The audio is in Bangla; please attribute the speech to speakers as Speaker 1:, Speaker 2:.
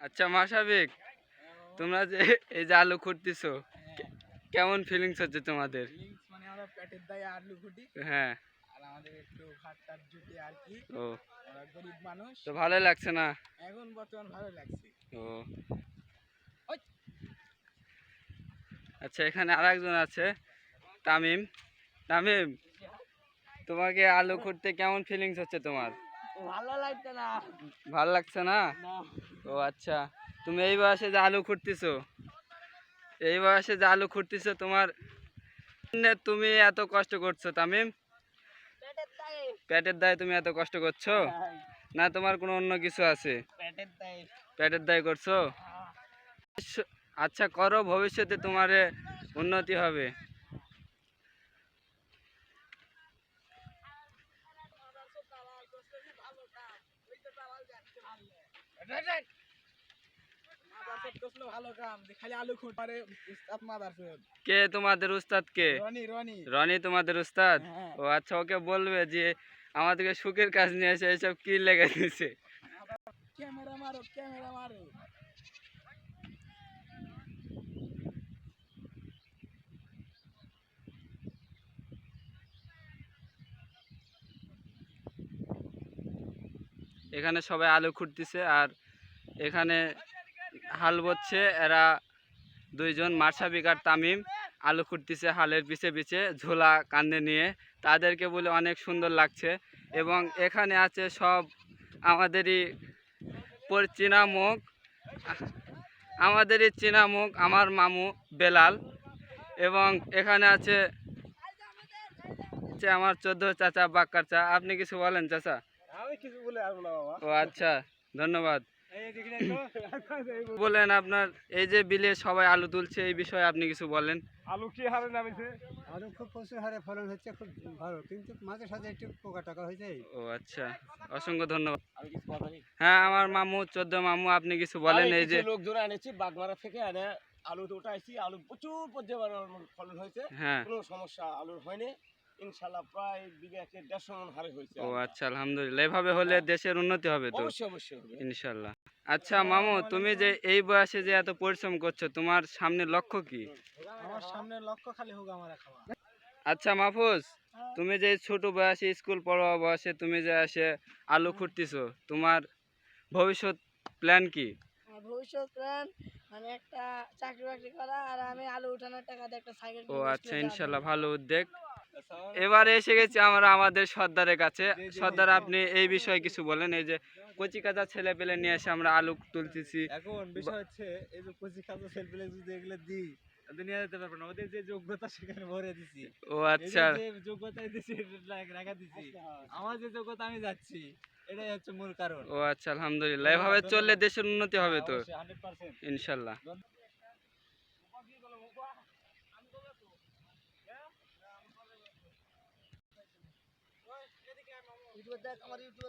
Speaker 1: আচ্ছা মাসাবিক, তোমরা যে এই যে আলু খুঁড়তেছো, কেমন ফিলিংস হচ্ছে তোমাদের?
Speaker 2: মানে আমরা পেটের দায়ে আলু খুঁটি।
Speaker 1: হ্যাঁ।
Speaker 2: আর আমাদের একটু ভাত জুটে আর কি।
Speaker 1: ও,
Speaker 2: আমরা গরিব মানুষ।
Speaker 1: তো ভালো লাগছে না?
Speaker 2: এখন বর্তমান ভালো লাগছে।
Speaker 1: ও আচ্ছা, এখানে আরেকজন আছে, তামিম। তামিম, তোমাকে আলু খুঁড়তে কেমন ফিলিংস হচ্ছে তোমার?
Speaker 2: ভালো লাগছে না।
Speaker 1: ভালো লাগছে না? ও আচ্ছা, তুমি এই বয়সে যে আলু খুঁড়তেছো, তোমার তুমি এত কষ্ট করছো তামিম? পেটের দায়ে তুমি এত কষ্ট করছো, না তোমার কোনো অন্য কিছু আছে? পেটের দায়ে করছো। আচ্ছা করো, ভবিষ্যতে তোমার উন্নতি হবে। কে তোমাদের উস্তাদ? কে? রনি তোমাদের উস্তাদ? ও আচ্ছা, ওকে বলবে যে আমাদেরকে সুখের কাজ নিয়ে এসে এইসব কি লেগে দিচ্ছে।
Speaker 2: ক্যামেরা মারো, ক্যামেরা মারো।
Speaker 1: এখানে সবাই আলু খুঁড়তেছে, আর এখানে হাল বচ্ছে এরা দুইজন, মাসাবিক আর তামিম। আলু খুঁড়তেছে হালের পিছে পিছে, ঝোলা কান্দে নিয়ে। তাদেরকে বলে অনেক সুন্দর লাগছে। এবং এখানে আছে সব আমাদেরই চেনা মুখ, আমার মামু বেলাল। এবং এখানে আছে আমার 14 চাচা, বাক্কার চা। আপনি কিছু বলেন চাচা?
Speaker 2: আমি কিছু বলে আর বলা বাবা।
Speaker 1: ও আচ্ছা, ধন্যবাদ। বলেন, আপনার এই যে বিলে সবাই আলু তুলছে, এই বিষয়ে আপনি কিছু বলেন।
Speaker 2: আলু কি হারে নামেছে?
Speaker 3: আলু খুব প্রচুর হারে ফলন হচ্ছে, খুব ভালো, কিন্তু মাঝে সাঝে একটু পোকা টাকা হয়ে যায়।
Speaker 1: ও আচ্ছা, অসংখ্য ধন্যবাদ। হ্যাঁ, আমার মামু, 14 মামু, আপনি কিছু বলেন। এই যে
Speaker 2: লোকজন এনেছি বাগমারা থেকে, এনে আলু তো উঠাইছি, আলু প্রচুর পর্যায়ে ফলন হয়েছে।
Speaker 1: হ্যাঁ,
Speaker 2: কোনো সমস্যা আলুর হয়নি ইনশাআল্লাহ। প্রায় বিঘা 150 মণ হারে হয়েছে।
Speaker 1: ও আচ্ছা, আলহামদুলিল্লাহ। এভাবে হলে দেশের উন্নতি হবে তো
Speaker 2: অবশ্যই অবশ্যই হবে
Speaker 1: ইনশাল্লাহ। আচ্ছা মামু, তুমি যে এই বয়সে যে এত পরিশ্রম করছো, তোমার সামনে লক্ষ্য কি?
Speaker 2: আমার সামনে লক্ষ্য খালি হোক আমার খাওয়া।
Speaker 1: আচ্ছা মাহফুজ, তুমি যে ছোট বয়সে, স্কুল পড়া বয়সে তুমি যে এসে আলু খুঁড়তেছো, তোমার ভবিষ্যৎ প্ল্যান কি?
Speaker 4: ভবিষ্যৎ প্ল্যান মানে একটা চাকরি বাকরি করা, আর আমি আলু উঠানোর টাকা দিয়ে একটা সাইকেল
Speaker 1: ও
Speaker 4: কিনে
Speaker 1: আচ্ছা, ইনশাল্লাহ, ভালো উদ্যোগ। এবারে এসে গেছি আমরা আমাদের সর্দারের কাছে। সর্দার, আপনি এই বিষয়ে কিছু বলেন। এই যে কচি কাঁচা ছেলে পেলে নিয়ে এসে আমরা আলু তুলতেছি।
Speaker 3: এখন বিষয় হচ্ছে, এই যে কচি কাঁচা ছেলে যদি এগুলো দিই, দুনিয়া যেতে পারবে না। ওদের যে যোগ্যতা সেখানে ভরে দিছি।
Speaker 1: ও আচ্ছা,
Speaker 3: যে যোগ্যতায় দিছি রাখা দিছি, আমার যে যোগ্যতা আমি যাচ্ছি, এটাই হচ্ছে মূল কারণ।
Speaker 1: ও আচ্ছা, আলহামদুলিল্লাহ। এভাবে চললে দেশের উন্নতি হবে তো
Speaker 3: 100%।
Speaker 1: ইনশাল্লাহ।
Speaker 4: আমার ইউটিউবে